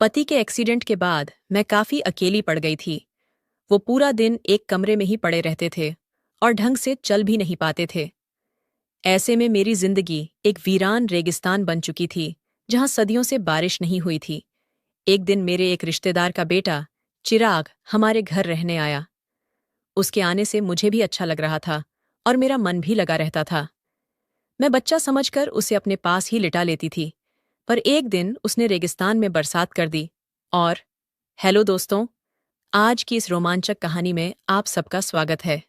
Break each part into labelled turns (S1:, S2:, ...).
S1: पति के एक्सीडेंट के बाद मैं काफी अकेली पड़ गई थी। वो पूरा दिन एक कमरे में ही पड़े रहते थे और ढंग से चल भी नहीं पाते थे। ऐसे में मेरी जिंदगी एक वीरान रेगिस्तान बन चुकी थी, जहां सदियों से बारिश नहीं हुई थी। एक दिन मेरे एक रिश्तेदार का बेटा चिराग हमारे घर रहने आया। उसके आने से मुझे भी अच्छा लग रहा था और मेरा मन भी लगा रहता था। मैं बच्चा समझकर उसे अपने पास ही लिटा लेती थी। पर एक दिन उसने रेगिस्तान में बरसात कर दी और हेलो दोस्तों, आज की इस रोमांचक कहानी में आप सबका स्वागत है।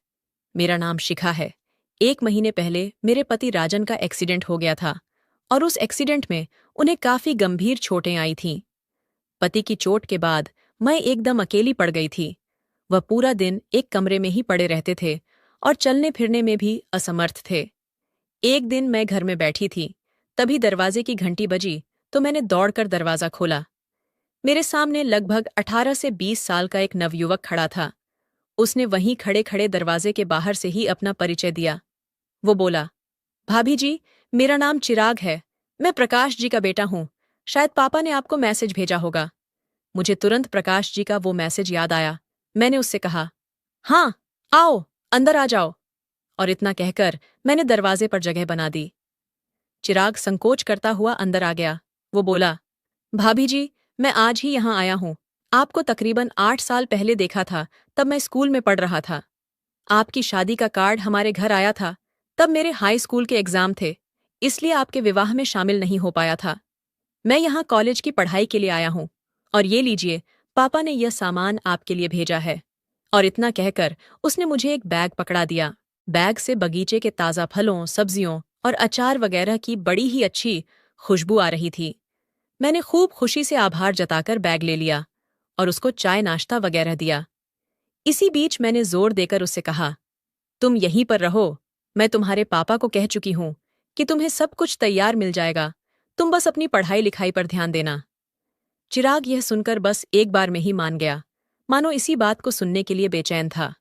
S1: मेरा नाम शिखा है। 1 महीने पहले मेरे पति राजन का एक्सीडेंट हो गया था और उस एक्सीडेंट में उन्हें काफी गंभीर चोटें आई थीं। पति की चोट के बाद मैं एकदम अकेली पड़ गई थी। वह पूरा दिन एक कमरे में ही पड़े रहते थे और चलने फिरने में भी असमर्थ थे। एक दिन मैं घर में बैठी थी, तभी दरवाजे की घंटी बजी तो मैंने दौड़कर दरवाजा खोला। मेरे सामने लगभग 18 से 20 साल का एक नवयुवक खड़ा था। उसने वहीं खड़े खड़े दरवाजे के बाहर से ही अपना परिचय दिया। वो बोला, भाभी जी, मेरा नाम चिराग है। मैं प्रकाश जी का बेटा हूँ। शायद पापा ने आपको मैसेज भेजा होगा। मुझे तुरंत प्रकाश जी का वो मैसेज याद आया। मैंने उससे कहा, हाँ, आओ, अंदर आ जाओ। और इतना कहकर मैंने दरवाजे पर जगह बना दी। चिराग संकोच करता हुआ अंदर आ गया। वो बोला, भाभी जी, मैं आज ही यहाँ आया हूँ। आपको तकरीबन 8 साल पहले देखा था, तब मैं स्कूल में पढ़ रहा था। आपकी शादी का कार्ड हमारे घर आया था, तब मेरे हाई स्कूल के एग्जाम थे, इसलिए आपके विवाह में शामिल नहीं हो पाया था। मैं यहाँ कॉलेज की पढ़ाई के लिए आया हूँ और ये लीजिए, पापा ने यह सामान आपके लिए भेजा है। और इतना कहकर उसने मुझे एक बैग पकड़ा दिया। बैग से बगीचे के ताज़ा फलों, सब्जियों और अचार वगैरह की बड़ी ही अच्छी खुशबू आ रही थी। मैंने खूब खुशी से आभार जताकर बैग ले लिया और उसको चाय नाश्ता वगैरह दिया। इसी बीच मैंने जोर देकर उससे कहा, तुम यहीं पर रहो। मैं तुम्हारे पापा को कह चुकी हूँ कि तुम्हें सब कुछ तैयार मिल जाएगा। तुम बस अपनी पढ़ाई लिखाई पर ध्यान देना। चिराग यह सुनकर बस एक बार में ही मान गया, मानो इसी बात को सुनने के लिए बेचैन था।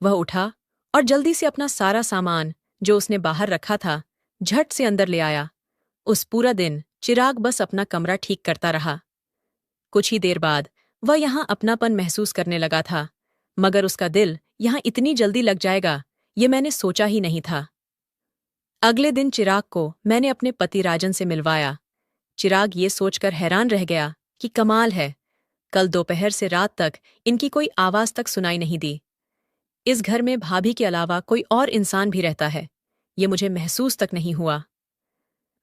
S1: वह उठा और जल्दी से अपना सारा सामान, जो उसने बाहर रखा था, झट से अंदर ले आया। उस पूरा दिन चिराग बस अपना कमरा ठीक करता रहा। कुछ ही देर बाद वह यहाँ अपनापन महसूस करने लगा था, मगर उसका दिल यहाँ इतनी जल्दी लग जाएगा, ये मैंने सोचा ही नहीं था। अगले दिन चिराग को मैंने अपने पति राजन से मिलवाया। चिराग ये सोचकर हैरान रह गया कि कमाल है, कल दोपहर से रात तक इनकी कोई आवाज तक सुनाई नहीं दी। इस घर में भाभी के अलावा कोई और इंसान भी रहता है, ये मुझे महसूस तक नहीं हुआ।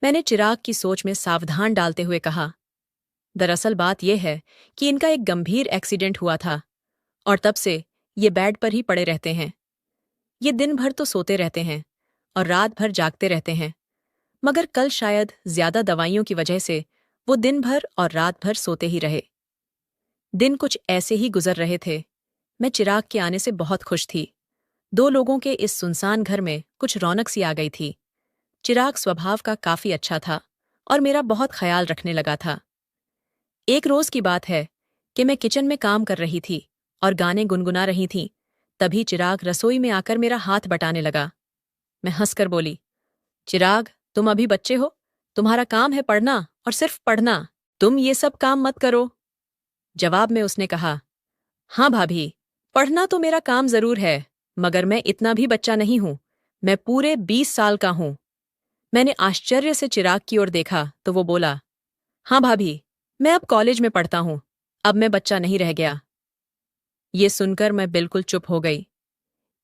S1: मैंने चिराग की सोच में सावधान डालते हुए कहा, दरअसल बात यह है कि इनका एक गंभीर एक्सीडेंट हुआ था और तब से ये बेड पर ही पड़े रहते हैं। ये दिन भर तो सोते रहते हैं और रात भर जागते रहते हैं, मगर कल शायद ज्यादा दवाइयों की वजह से वो दिन भर और रात भर सोते ही रहे। दिन कुछ ऐसे ही गुजर रहे थे। मैं चिराग के आने से बहुत खुश थी। 2 लोगों के इस सुनसान घर में कुछ रौनक सी आ गई थी। चिराग स्वभाव का काफी अच्छा था और मेरा बहुत ख्याल रखने लगा था। एक रोज की बात है कि मैं किचन में काम कर रही थी और गाने गुनगुना रही थी। तभी चिराग रसोई में आकर मेरा हाथ बटाने लगा। मैं हंसकर बोली, चिराग, तुम अभी बच्चे हो, तुम्हारा काम है पढ़ना और सिर्फ पढ़ना। तुम ये सब काम मत करो। जवाब में उसने कहा, हाँ भाभी, पढ़ना तो मेरा काम जरूर है, मगर मैं इतना भी बच्चा नहीं हूं। मैं पूरे 20 साल का हूं। मैंने आश्चर्य से चिराग की ओर देखा तो वो बोला, हाँ भाभी, मैं अब कॉलेज में पढ़ता हूं। अब मैं बच्चा नहीं रह गया। ये सुनकर मैं बिल्कुल चुप हो गई।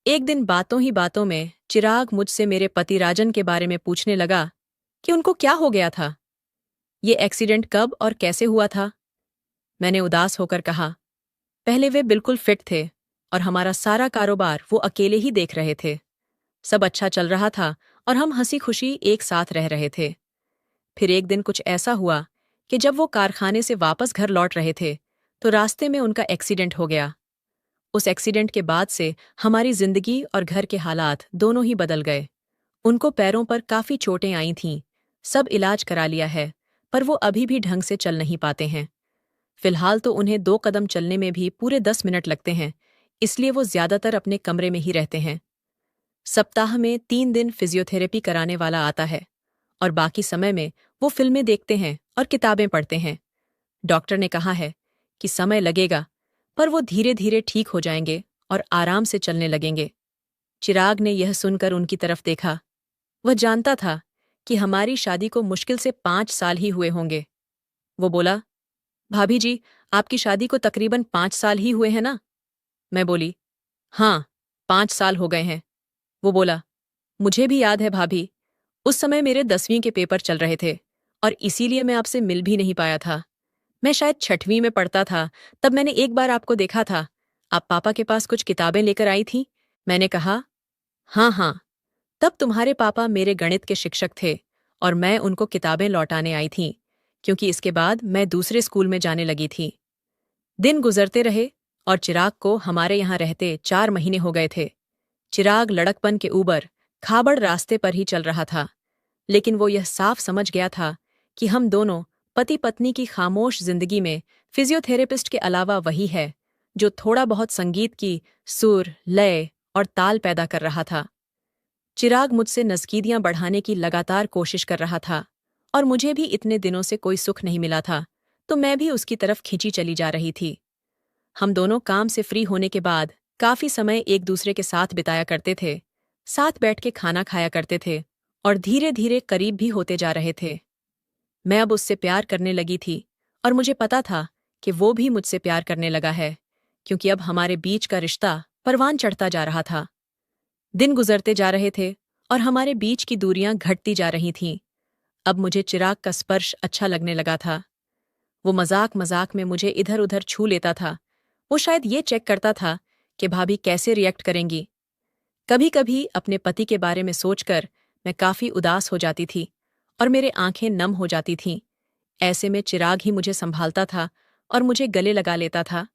S1: एक दिन बातों ही बातों में चिराग मुझसे मेरे पति राजन के बारे में पूछने लगा कि उनको क्या हो गया था, ये एक्सीडेंट कब और कैसे हुआ था। मैंने उदास होकर कहा, पहले वे बिल्कुल फिट थे और हमारा सारा कारोबार वो अकेले ही देख रहे थे। सब अच्छा चल रहा था और हम हंसी खुशी एक साथ रह रहे थे। फिर एक दिन कुछ ऐसा हुआ कि जब वो कारखाने से वापस घर लौट रहे थे तो रास्ते में उनका एक्सीडेंट हो गया। उस एक्सीडेंट के बाद से हमारी जिंदगी और घर के हालात दोनों ही बदल गए। उनको पैरों पर काफी चोटें आई थीं। सब इलाज करा लिया है, पर वो अभी भी ढंग से चल नहीं पाते हैं। फिलहाल तो उन्हें 2 कदम चलने में भी पूरे 10 मिनट लगते हैं, इसलिए वो ज्यादातर अपने कमरे में ही रहते हैं। सप्ताह में 3 दिन फिजियोथेरेपी कराने वाला आता है और बाकी समय में वो फिल्में देखते हैं और किताबें पढ़ते हैं। डॉक्टर ने कहा है कि समय लगेगा, पर वो धीरे धीरे ठीक हो जाएंगे और आराम से चलने लगेंगे। चिराग ने यह सुनकर उनकी तरफ देखा। वह जानता था कि हमारी शादी को मुश्किल से 5 साल ही हुए होंगे। वो बोला, भाभी जी, आपकी शादी को तकरीबन 5 साल ही हुए हैं ना? मैं बोली, हाँ, 5 साल हो गए हैं। वो बोला, मुझे भी याद है भाभी, उस समय मेरे 10वीं के पेपर चल रहे थे और इसीलिए मैं आपसे मिल भी नहीं पाया था। मैं शायद 6वीं में पढ़ता था, तब मैंने एक बार आपको देखा था। आप पापा के पास कुछ किताबें लेकर आई थीं। मैंने कहा, हाँ हाँ। तब तुम्हारे पापा मेरे गणित के शिक्षक थे और मैं उनको किताबें लौटाने आई थी, क्योंकि इसके बाद मैं दूसरे स्कूल में जाने लगी थी। दिन गुजरते रहे और चिराग को हमारे यहाँ रहते 4 महीने हो गए थे। चिराग लड़कपन के ऊबर खाबड़ रास्ते पर ही चल रहा था, लेकिन वो यह साफ समझ गया था कि हम दोनों पति पत्नी की खामोश जिंदगी में फिजियोथेरेपिस्ट के अलावा वही है जो थोड़ा बहुत संगीत की सुर, लय और ताल पैदा कर रहा था। चिराग मुझसे नज़कीदियां बढ़ाने की लगातार कोशिश कर रहा था और मुझे भी इतने दिनों से कोई सुख नहीं मिला था, तो मैं भी उसकी तरफ खींची चली जा रही थी। हम दोनों काम से फ्री होने के बाद काफी समय एक दूसरे के साथ बिताया करते थे, साथ बैठ के खाना खाया करते थे और धीरे धीरे करीब भी होते जा रहे थे। मैं अब उससे प्यार करने लगी थी और मुझे पता था कि वो भी मुझसे प्यार करने लगा है, क्योंकि अब हमारे बीच का रिश्ता परवान चढ़ता जा रहा था। दिन गुजरते जा रहे थे और हमारे बीच की दूरियां घटती जा रही थीं। अब मुझे चिराग का स्पर्श अच्छा लगने लगा था। वो मजाक मजाक में मुझे इधर उधर छू लेता था। वो शायद ये चेक करता था कि भाभी कैसे रिएक्ट करेंगी। कभी कभी अपने पति के बारे में सोचकर मैं काफी उदास हो जाती थी और मेरे आंखें नम हो जाती थीं। ऐसे में चिराग ही मुझे संभालता था और मुझे गले लगा लेता था।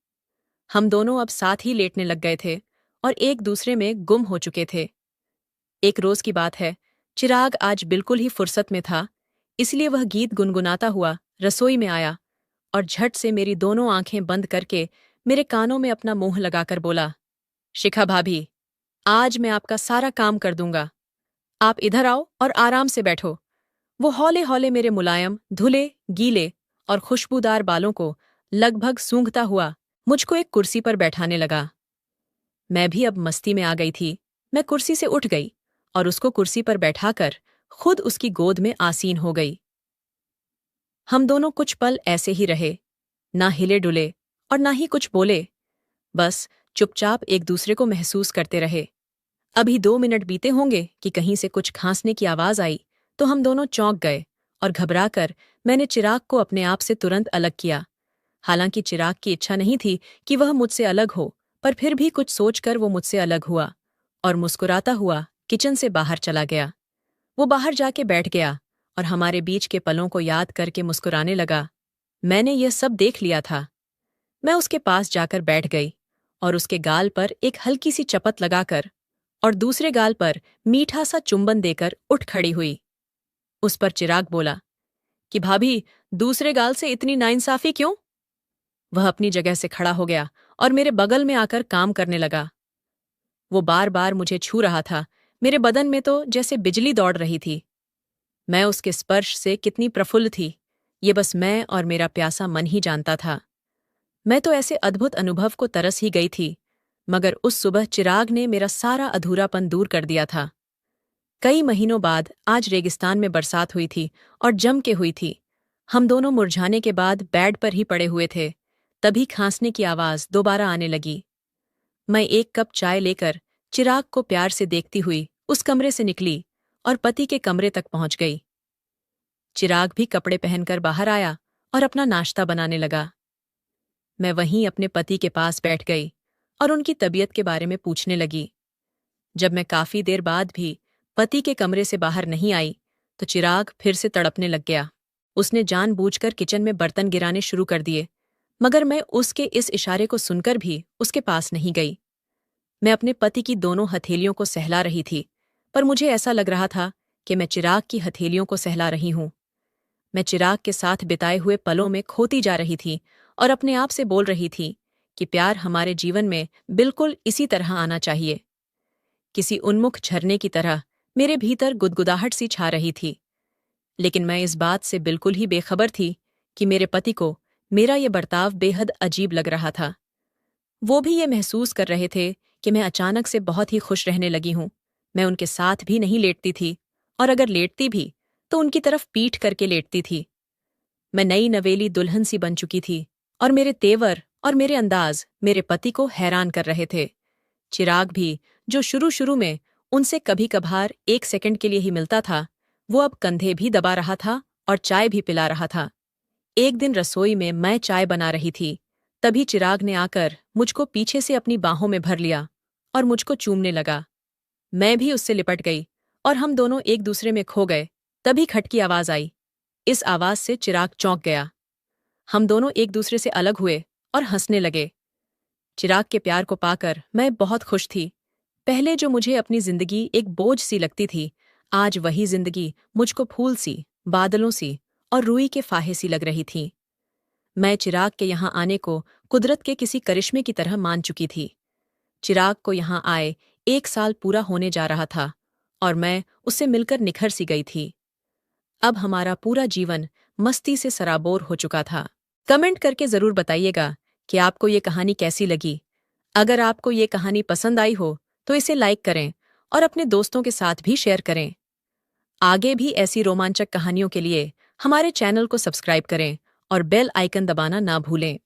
S1: हम दोनों अब साथ ही लेटने लग गए थे और एक दूसरे में गुम हो चुके थे। एक रोज की बात है, चिराग आज बिल्कुल ही फुर्सत में था, इसलिए वह गीत गुनगुनाता हुआ रसोई में आया और झट से मेरी दोनों आंखें बंद करके मेरे कानों में अपना मुंह लगाकर बोला, शिखा भाभी, आज मैं आपका सारा काम कर दूंगा। आप इधर आओ और आराम से बैठो। वो हौले हौले मेरे मुलायम, धुले, गीले और खुशबूदार बालों को लगभग सूंघता हुआ मुझको एक कुर्सी पर बैठाने लगा। मैं भी अब मस्ती में आ गई थी। मैं कुर्सी से उठ गई और उसको कुर्सी पर बैठाकर खुद उसकी गोद में आसीन हो गई। हम दोनों कुछ पल ऐसे ही रहे, ना हिले डुले और ना ही कुछ बोले, बस चुपचाप एक दूसरे को महसूस करते रहे। अभी 2 मिनट बीते होंगे कि कहीं से कुछ खांसने की आवाज आई, तो हम दोनों चौंक गए और घबराकर मैंने चिराग को अपने आप से तुरंत अलग किया। हालांकि चिराग की इच्छा नहीं थी कि वह मुझसे अलग हो, पर फिर भी कुछ सोचकर वो मुझसे अलग हुआ और मुस्कुराता हुआ किचन से बाहर चला गया। वो बाहर जाके बैठ गया और हमारे बीच के पलों को याद करके मुस्कुराने लगा। मैंने यह सब देख लिया था। मैं उसके पास जाकर बैठ गई और उसके गाल पर एक हल्की सी चपत लगाकर और दूसरे गाल पर मीठा सा चुंबन देकर उठ खड़ी हुई। उस पर चिराग बोला कि भाभी, दूसरे गाल से इतनी नाइंसाफी क्यों? वह अपनी जगह से खड़ा हो गया और मेरे बगल में आकर काम करने लगा। वो बार बार मुझे छू रहा था। मेरे बदन में तो जैसे बिजली दौड़ रही थी। मैं उसके स्पर्श से कितनी प्रफुल्ल थी, ये बस मैं और मेरा प्यासा मन ही जानता था। मैं तो ऐसे अद्भुत अनुभव को तरस ही गई थी, मगर उस सुबह चिराग ने मेरा सारा अधूरापन दूर कर दिया था। कई महीनों बाद आज रेगिस्तान में बरसात हुई थी और जम के हुई थी। हम दोनों मुरझाने के बाद बेड पर ही पड़े हुए थे, तभी खांसने की आवाज दोबारा आने लगी। मैं एक कप चाय लेकर चिराग को प्यार से देखती हुई उस कमरे से निकली और पति के कमरे तक पहुंच गई। चिराग भी कपड़े पहनकर बाहर आया और अपना नाश्ता बनाने लगा। मैं वहीं अपने पति के पास बैठ गई और उनकी तबीयत के बारे में पूछने लगी। जब मैं काफी देर बाद भी पति के कमरे से बाहर नहीं आई, तो चिराग फिर से तड़पने लग गया। उसने जानबूझकर किचन में बर्तन गिराने शुरू कर दिए, मगर मैं उसके इस इशारे को सुनकर भी उसके पास नहीं गई। मैं अपने पति की दोनों हथेलियों को सहला रही थी, पर मुझे ऐसा लग रहा था कि मैं चिराग की हथेलियों को सहला रही हूं। मैं चिराग के साथ बिताए हुए पलों में खोती जा रही थी और अपने आप से बोल रही थी कि प्यार हमारे जीवन में बिल्कुल इसी तरह आना चाहिए। किसी उन्मुख झरने की तरह मेरे भीतर गुदगुदाहट सी छा रही थी, लेकिन मैं इस बात से बिल्कुल ही बेखबर थी कि मेरे पति को मेरा ये बर्ताव बेहद अजीब लग रहा था। वो भी ये महसूस कर रहे थे कि मैं अचानक से बहुत ही खुश रहने लगी हूं। मैं उनके साथ भी नहीं लेटती थी, और अगर लेटती भी तो उनकी तरफ पीठ करके लेटती थी। मैं नई नवेली दुल्हन सी बन चुकी थी, और मेरे तेवर और मेरे अंदाज मेरे पति को हैरान कर रहे थे। चिराग भी, जो शुरू शुरू में उनसे कभी कभार 1 सेकंड के लिए ही मिलता था, वो अब कंधे भी दबा रहा था और चाय भी पिला रहा था। एक दिन रसोई में मैं चाय बना रही थी, तभी चिराग ने आकर मुझको पीछे से अपनी बाहों में भर लिया और मुझको चूमने लगा। मैं भी उससे लिपट गई और हम दोनों एक दूसरे में खो गए। तभी खट की आवाज आई। इस आवाज से चिराग चौंक गया। हम दोनों एक दूसरे से अलग हुए और हंसने लगे। चिराग के प्यार को पाकर मैं बहुत खुश थी। पहले जो मुझे अपनी जिंदगी एक बोझ सी लगती थी, आज वही जिंदगी मुझको फूल सी, बादलों सी और रूई के फाहे सी लग रही थी। मैं चिराग के यहाँ आने को कुदरत के किसी करिश्मे की तरह मान चुकी थी। चिराग को यहाँ आए 1 साल पूरा होने जा रहा था, और मैं उससे मिलकर निखर सी गई थी। अब हमारा पूरा जीवन मस्ती से सराबोर हो चुका था। कमेंट करके जरूर बताइएगा कि आपको ये कहानी कैसी लगी। अगर आपको ये कहानी पसंद आई हो तो इसे लाइक करें और अपने दोस्तों के साथ भी शेयर करें। आगे भी ऐसी रोमांचक कहानियों के लिए हमारे चैनल को सब्सक्राइब करें और बेल आइकन दबाना ना भूलें।